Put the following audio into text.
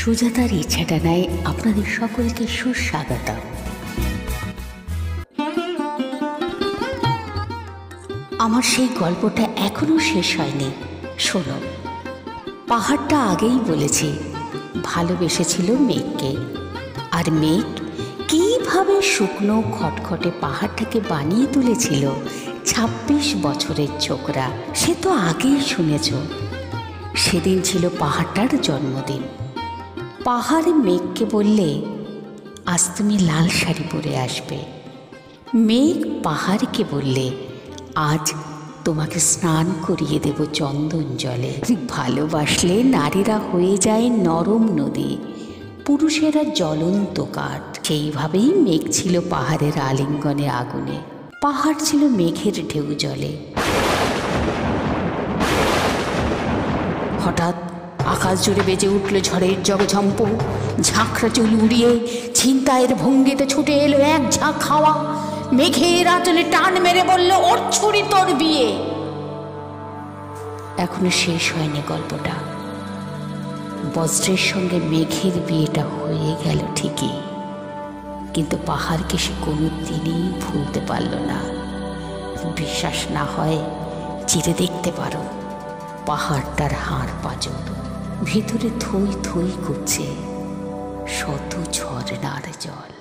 সুজাতার ইচ্ছাটা নাই আপনাদের সকলকে সুস্বাগত। আমার সেই গল্পটা এখনো শেষ হয়নি, শোনো। পাহাড়টা আগেই বলেছি ভালোবেসেছিল মেঘকে, আর মেঘ কিভাবে শুকনো খটখটে পাহাড়টাকে বানিয়ে তুলেছিল 26 বছরের ছোকরা, সে তো আগেই শুনেছ। সেদিন ছিল পাহাড়টার জন্মদিন। পাহাড়ে মেঘকে বললে, আজ তুমি লাল শাড়ি পরে আসবে। মেঘ পাহাড়কে বললে, আজ তোমাকে স্নান করিয়ে দেব চন্দন জলে। ভালোবাসলে নারীরা হয়ে যায় নরম নদী, পুরুষেরা জ্বলন্ত কাঠ। সেইভাবেই মেঘ ছিল পাহাড়ের আলিঙ্গনে আগুনে, পাহাড় ছিল মেঘের ঢেউ জলে। হঠাৎ আকাশ জুড়ে বেজে উঠল ঝড়ের জগঝম্প। ঝাঁকড়া চুল উড়িয়ে ছিনতাইয়ের ভঙ্গিতে ছুটে এলো এক ঝাঁক হাওয়া। মেঘের আঁচলে টান মেরে বলল, ওর ছুরি তোর বিয়ে। এখনো শেষ হয়নি গল্পটা। বজ্রের সঙ্গে মেঘের বিয়েটা হয়ে গেল ঠিকই, কিন্তু পাহাড়কে সে কোনোদিনই ভুলতে পারল না। বিশ্বাস না হয় চিরে দেখতে পারো পাহাড়টার হাড় পাঁজর, ভেতরে থই থই করছে শত ঝর্ণার জল।